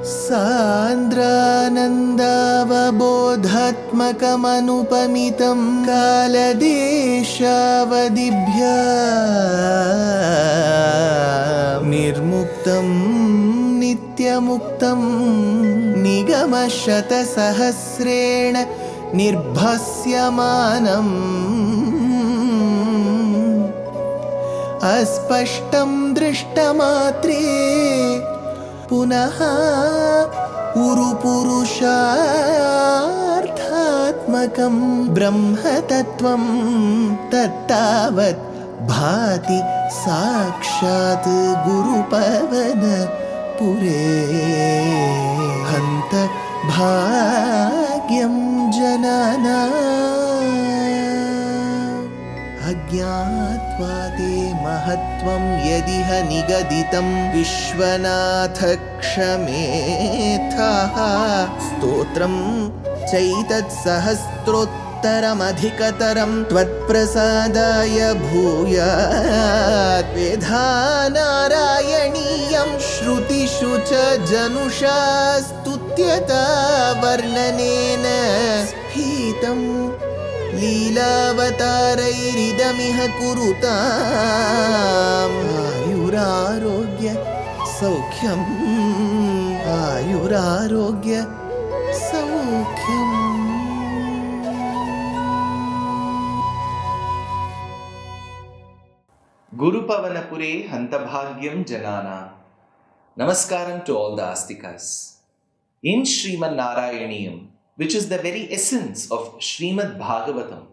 सान्द्रानन्दावबोधात्मकमनुपमितं कालदेशावदिभ्या निर्मुक्तं नित्यमुक्तं निगमशतसहस्रेण निर्भास्यमानम् अस्पष्टं दृष्टमात्रे पुनः उरुपुरुषार्थात्मकं ब्रह्मतत्त्वं तत्तावत् भाति साक्षात् गुरुपवनपुरे हन्त भाग्यं जनानाम् अज्ञात्वा ते महत्त्वं यदिह निगदितं विश्वनाथ क्षमेथः स्तोत्रं चैतत्सहस्रोत्तरमधिकतरं त्वत्प्रसादाय भूयात् वेधा नारायणीयं श्रुतिषु च जनुषा स्तुत्यता वर्णनेन स्फीतम् लीलावतारैरिदमिह कुरुताम् आयुरारोग्य सौख्यम् आयुरारोग्य सौख्यम्. Guru Pavanapure Hantabhagyam Janana. Namaskaram to all the Astikas. In Śrīman Nārāyaṇīyam, which is the very essence of Śrīmad Bhagavatam,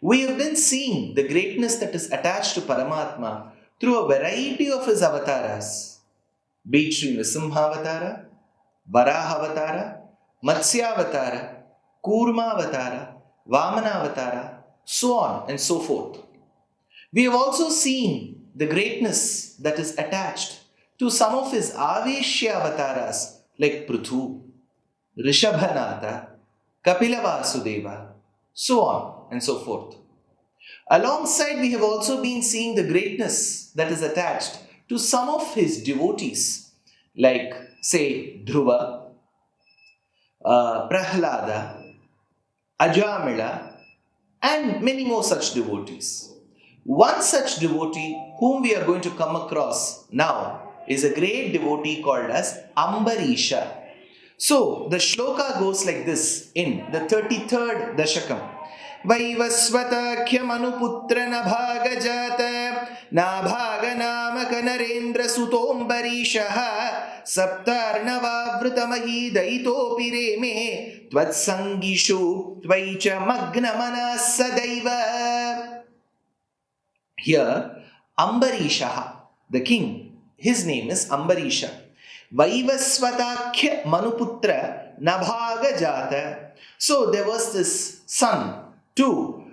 we have been seeing the greatness that is attached to Paramatma through a variety of his avatars, be it Sri Nrsimhavatara, Varahavatara, Matsyavatara, Kurmavatara, Vamanavatara, so on and so forth. We have also seen the greatness that is attached to some of his Aveshya avatars like Pruthu, Rishabhanatha, Kapila Vasudeva, so on and so forth. Alongside, we have also been seeing the greatness that is attached to some of his devotees, like, say, Dhruva, Prahlada, Ajamila, and many more such devotees. One such devotee whom we are going to come across now is a great devotee called as Ambarisha. So, the shloka goes like this in the 33rd Dashakam. Vaivasvatakhyam anuputra nabhagajata nabhaganamaka narendra sutombarishaha saptarnavavritamahi daitopi reme tvatsangishu tvaicha magnamana sadaiva. Here, Ambarisha, the king, his name is Ambarisha. Vaivasvatakya manuputra nabhaga jata. So there was this son to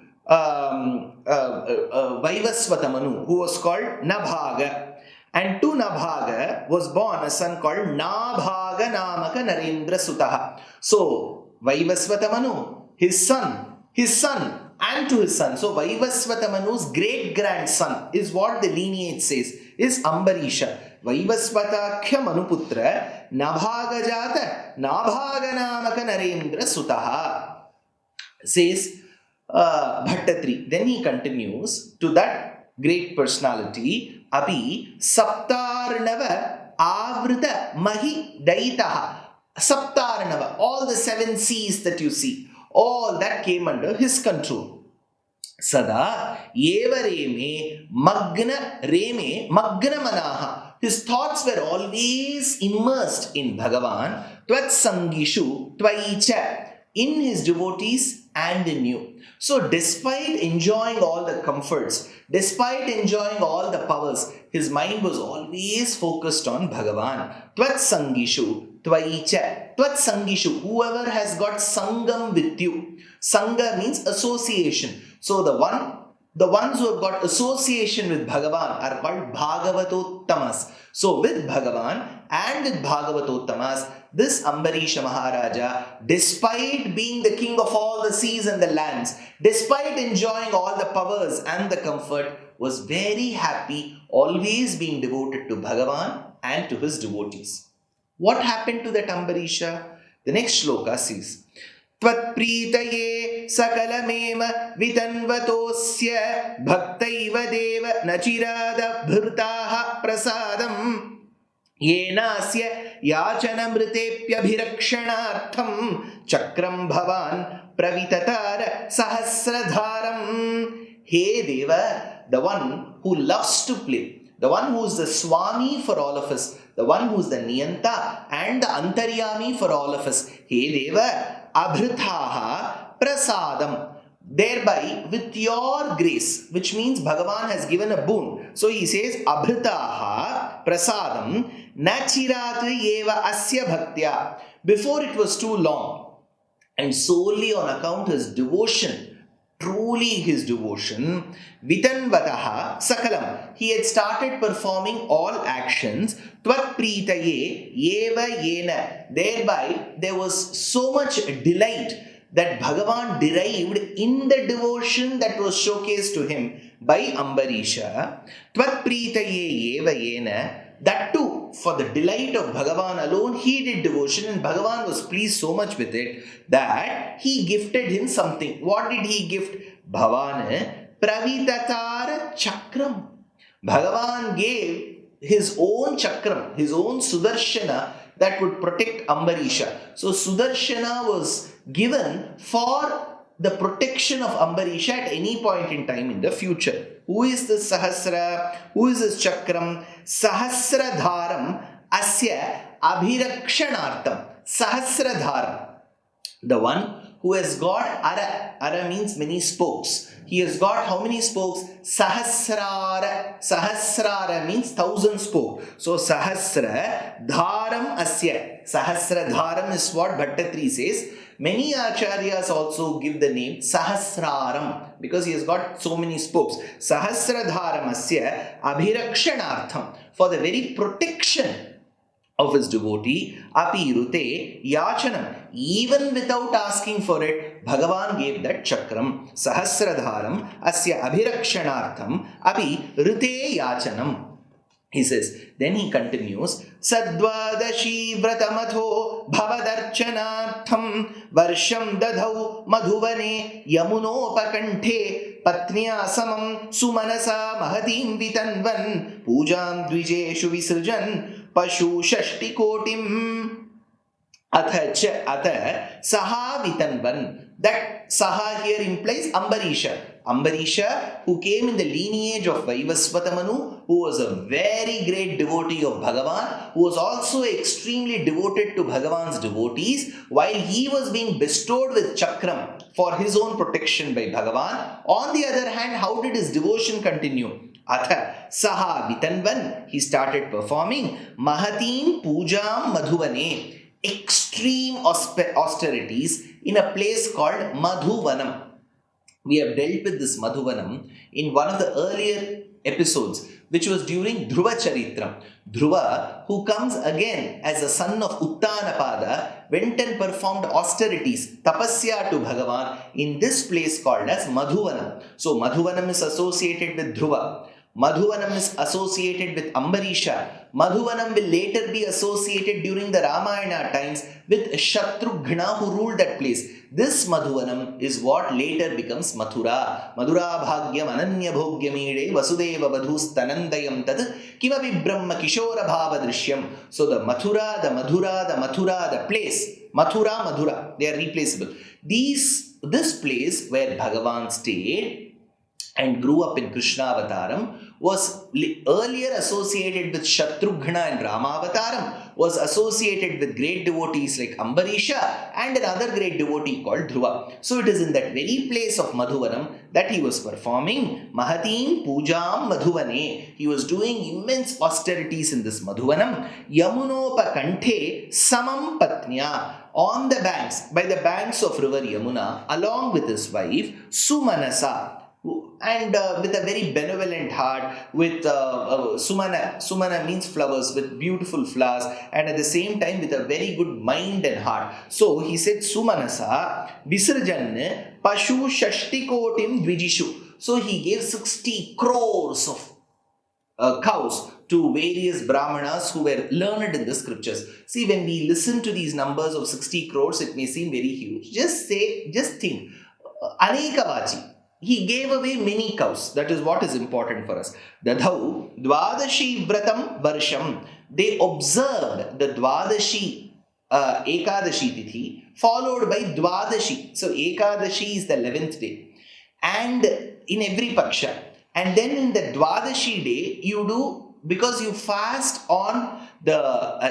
Vaivasvata Manu, who was called Nabhaga. And to Nabhaga was born a son called Nabhaga Namaka Narendra Sutaha. So Vaivasvata Manu, his son, and to his son. So Vaivasvata Manu's great-grandson is what the lineage says, is Ambarisha. Vaivasvatakya Manuputra Nabhagajata Nabhaganamaka Narendra Sutaha, says Bhaṭṭatiri. Then he continues to that great personality, Api Saptarnava Avrita Mahi Daitaha. Saptarnava, all the 7 seas that you see, all that came under his control. Sada eva reme magna manaha. His thoughts were always immersed in Bhagavan, tvat sangishu tvaicha, in his devotees and in you. So despite enjoying all the comforts, despite enjoying all the powers, his mind was always focused on Bhagavan. Tvat sangishu tvaicha. Tvat sangishu, whoever has got sangam with you. Sangha means association. So the ones who have got association with Bhagavan are called Bhagavatottamas. So with Bhagavan and with Bhagavatottamas, this Ambarisha Maharaja, despite being the king of all the seas and the lands, despite enjoying all the powers and the comfort, was very happy, always being devoted to Bhagavan and to his devotees. What happened to that Ambarisha? The next shloka says, Tvatpritaye sakalamema vitanvatosya bhaktaiva deva nachirada bhrtaha prasadam yenasya yachanamritepyabhirakshanartham chakram bhavan pravitatar sahasradharam. Hey Deva, the one who loves to play, the one who is the Swami for all of us, the one who is the Niyanta and the Antaryami for all of us. Hey Deva, abhritaha prasadam. Thereby, with your grace, which means Bhagavan has given a boon. So he says, abhritaha prasadam nachirat eva asya bhaktya. Before it was too long, and solely on account of his devotion, truly his devotion, vitanvataha sakalam, he had started performing all actions, tvatpritaye eva yena. Thereby, there was so much delight that Bhagavan derived in the devotion that was showcased to him by Ambarisha. Tvatpritaye eva yena. That too, for the delight of Bhagavan alone, he did devotion, and Bhagavan was pleased so much with it that he gifted him something. What did he gift? Bhavan pravitatar chakram. Bhagavan gave his own chakram, his own Sudarshana that would protect Ambarisha. So Sudarshana was given for the protection of Ambarisha at any point in time in the future. Who is this Sahasra? Who is this Chakram? Sahasradharam asya abhirakshanartham. Sahasradharam. The one who has got ara. Ara means many spokes. He has got how many spokes? Sahasrara. Sahasrara means 1,000 spokes. So Sahasra dharam asya. Sahasra dharam is what Bhaṭṭatiri says. Many acharyas also give the name Sahasraram because he has got so many spokes. Sahasradharamasya abhirakshanartham, for the very protection of his devotee. Apirute yachanam, even without asking for it, Bhagavan gave that chakram. Sahasradharam asya abhirakshanartham api rute yachanam. He says, then he continues, Sadvadashi vratamatho bhavadarchanartham varsham dadhau madhuvane yamunopakanthe patniya samam sumanasa mahatim vitanvan pujam dvijeshu visrujan pashu shashti kotim atha saha vitanvan. That saha here implies Ambarisha. Ambarisha, who came in the lineage of Vaivasvatamanu, who was a very great devotee of Bhagavan, who was also extremely devoted to Bhagavan's devotees, while he was being bestowed with Chakram for his own protection by Bhagavan. On the other hand, how did his devotion continue? Atha saha vitanvan, he started performing Mahatim Pujam Madhuvane, extreme austerities in a place called Madhuvanam. We have dealt with this Madhuvanam in one of the earlier episodes, which was during Dhruva Charitram. Dhruva, who comes again as a son of Uttanapada, went and performed austerities, tapasya to Bhagavan in this place called as Madhuvanam. So Madhuvanam is associated with Dhruva. Madhuvanam is associated with Ambarisha. Madhuvanam will later be associated during the Ramayana times with Shatrughna, who ruled that place. This Madhuvanam is what later becomes Mathura. Madhura bhagyam ananya bhogyamide vasudeva vadhustanandayam tad kimapi brahma kishora bhava drishyam. So the Mathura, the place, Madhura, they are replaceable. This place where Bhagavan stayed and grew up in Krishna Avataram was earlier associated with Shatrughna and Rama Avataram, was associated with great devotees like Ambarisha and another great devotee called Dhruva. So it is in that very place of Madhuvanam that he was performing Mahatim Pujam Madhuvane. He was doing immense austerities in this Madhuvanam. Yamunopakanthe Samam Patnya, on the banks, by the banks of river Yamuna, along with his wife Sumanasa. And with a very benevolent heart, with Sumana means flowers, with beautiful flowers, and at the same time with a very good mind and heart. So he said, Sumanasa Visarjan Pashu Shashtikotim Dvijishu. So he gave 60 crores of cows to various brahmanas who were learned in the scriptures. See, when we listen to these numbers of 60 crores, it may seem very huge. Just think, Anekavachi. He gave away many cows. That is what is important for us. Dadhau Dvadashi Vratam Varsham. They observed the Dvadashi Ekadashi Tithi followed by Dvadashi. So Ekadashi is the 11th day. And in every Paksha. And then in the Dvadashi day, you do, because you fast on the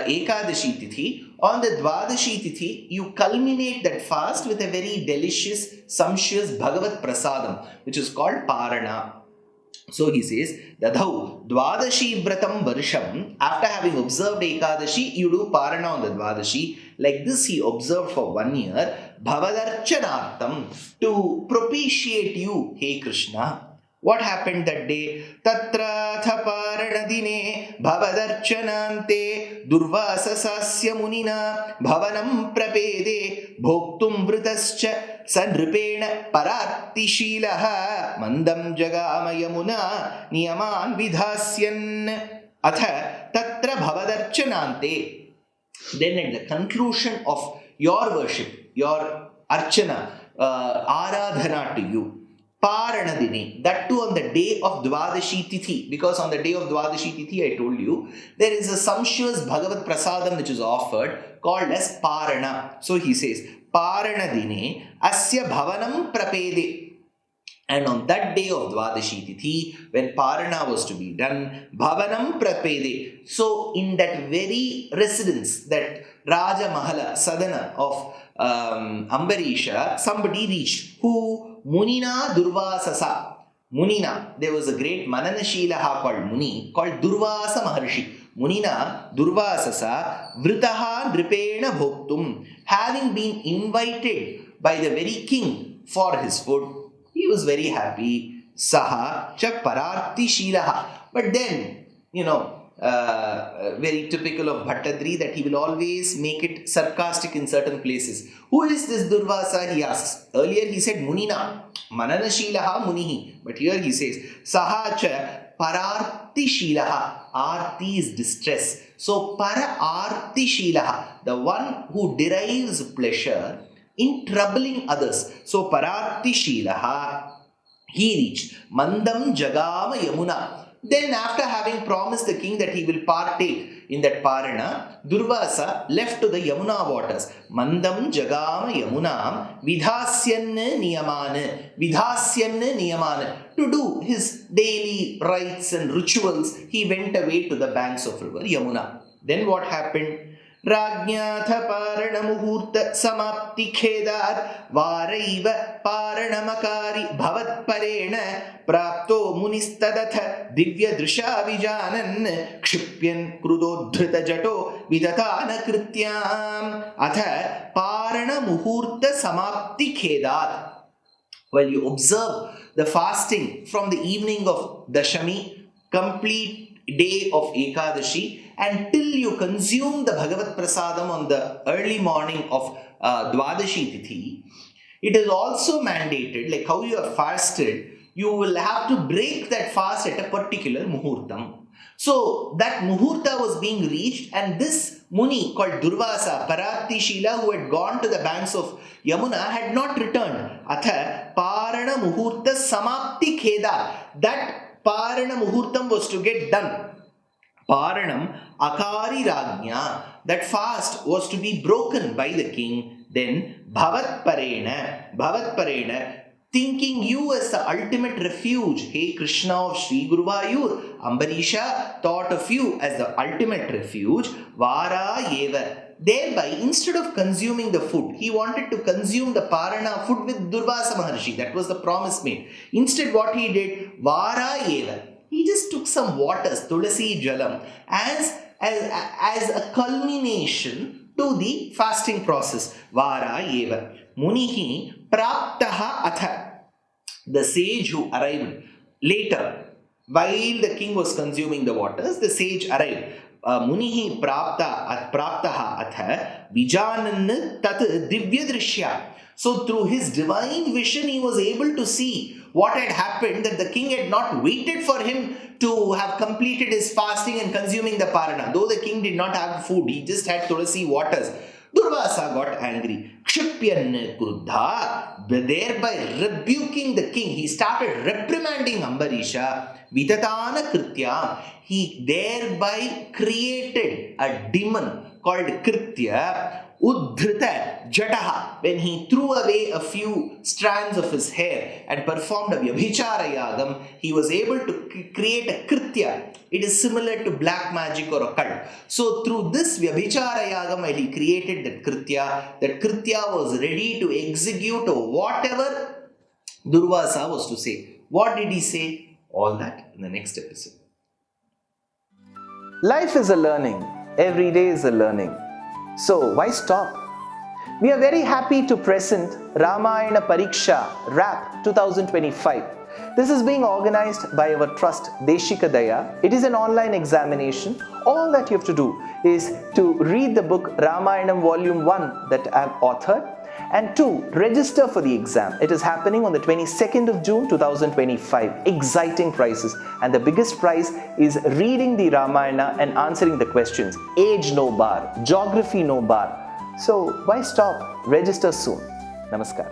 Ekadashi Tithi, on the Dvadashi Tithi, you culminate that fast with a very delicious, sumptuous Bhagavat Prasadam, which is called Parana. So he says, Dadhau Dvadashi Vratam Varsham. After having observed Ekadashi, you do Parana on the Dvadashi. Like this he observed for 1 year. Bhavadarchanartam, to propitiate you, hey Krishna. What happened that day? Tatra thaparanadine bhavadarchanante Durvasa sasya munina bhavanam prapede bhoktum vritascha sanripena pararti shilaha mandam jagama yamuna niyaman vidhasyan atha tatra bhavadarchanante. Then at the conclusion of your worship, your archana, aradhana to you, Paranadini, that too on the day of Dvadashi Tithi, because on the day of Dvadashi Tithi, I told you, there is a sumptuous Bhagavat Prasadam which is offered called as Parana. So he says, Paranadine Asya Bhavanam Prapede. And on that day of Dvadashi Tithi, when Parana was to be done, Bhavanam Prapede. So in that very residence, that Raja Mahala Sadhana of Ambarisha, somebody reached. Who? Munina Durvasasa. Munina, there was a great Mananashilaha called Muni, called Durvasa Maharshi. Munina Durvasasa Vritaha Nripena Bhoktum. Having been invited by the very king for his food, he was very happy. Saha Chak Pararti Shilaha. But then, very typical of Bhaṭṭatiri, that he will always make it sarcastic in certain places. Who is this Durvasa? He asks. Earlier he said Munina, Mananashilaha Munihi. But here he says, Sahacha Pararti Shilaha. Arti is distress. So Para Arti Shilaha, the one who derives pleasure in troubling others. So Pararti Shilaha, he reached Mandam Jagama Yamuna. Then after having promised the king that he will partake in that Parana, Durvasa left to the Yamuna waters. Mandam Jagama Yamunam Vidhasyan Niyamana. To do his daily rites and rituals, he went away to the banks of river Yamuna. Then what happened? Rajnatha Parana Muhurta Samapti Khedar Varaiva Paranamakari Bhavat Parena Prapto Munistadatha Divya Drisha Vijanan Kshipyan Krudodhrita Jato Vidatana Krityam Atha Parana Muhurta Samapti Khedar. Well, you observe the fasting from the evening of Dashami, complete day of Ekadashi, until you consume the Bhagavat Prasadam on the early morning of Dvadashi Tithi. It is also mandated, like how you have fasted, you will have to break that fast at a particular Muhurtam. So that Muhurta was being reached, and this Muni called Durvasa, Pararti Shila, who had gone to the banks of Yamuna, had not returned. Atha Parana Muhurta Samapti Khedar. That Parana Muhurtam was to get done. Paranam Akari Rajna. That fast was to be broken by the king. Then Bhavat Parena, thinking you as the ultimate refuge. Hey Krishna of Sri Guruvayur, Ambarisha thought of you as the ultimate refuge. Vara Yeva. Thereby, instead of consuming the food, he wanted to consume the Parana food with Durvasa Maharshi. That was the promise made. Instead, what he did, Vara Yeva. He just took some waters, Tulasi Jalam, as a culmination to the fasting process. Vara Yeva. Munihi Praptaha Atha. The sage who arrived later, while the king was consuming the waters, the sage arrived. Munihi Praptaha Atha Vijanan Tat Divya Drishya. So through his divine vision, he was able to see what had happened, that the king had not waited for him to have completed his fasting and consuming the parana. Though the king did not have food, he just had tulasi waters. Durvasa got angry. Kshipyan Kruddha, thereby rebuking the king, he started reprimanding Ambarisha. Vitatana Kritya, he thereby created a demon called Kritya. Uddhrita Jataha, when he threw away a few strands of his hair and performed a Vyabhichara Yagam, he was able to create a Kritya. It is similar to black magic or occult. So through this Vyabhichara Yagam, while he created that Kritya was ready to execute whatever Durvasa was to say. What did he say? All that in the next episode. Life is a learning. Every day is a learning. So why stop? We are very happy to present Ramayana Pariksha RAP 2025. This is being organized by our trust Deshikadaya. It is an online examination. All that you have to do is to read the book Ramayanam Volume 1 that I have authored, and 2, register for the exam. It is happening on the 22nd of June 2025. Exciting prizes. And the biggest prize is reading the Ramayana and answering the questions. Age no bar. Geography no bar. So why stop? Register soon. Namaskar.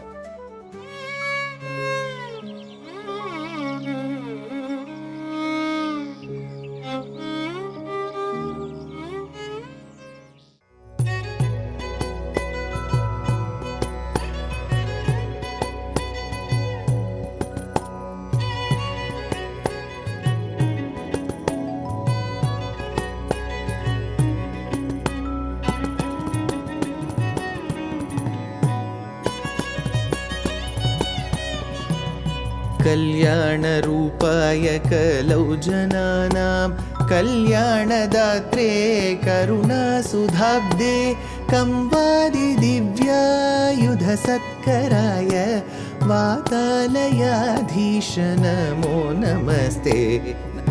कल्याणरूपाय कलौ जनानां कल्याणदात्रे करुणासुधाब्दे कंवादिदिव्यायुधसत्कराय वातालयाधीश नमो नमस्ते।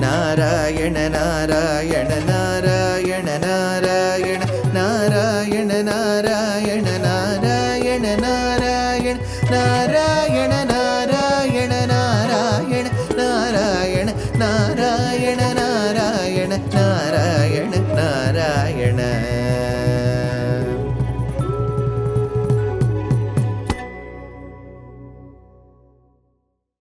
नारायण नारायण नारायण नारायण नारायण नारायण नारायण नारायण नारायण नारायण नारायण नारायण नारायण नारायण नारायण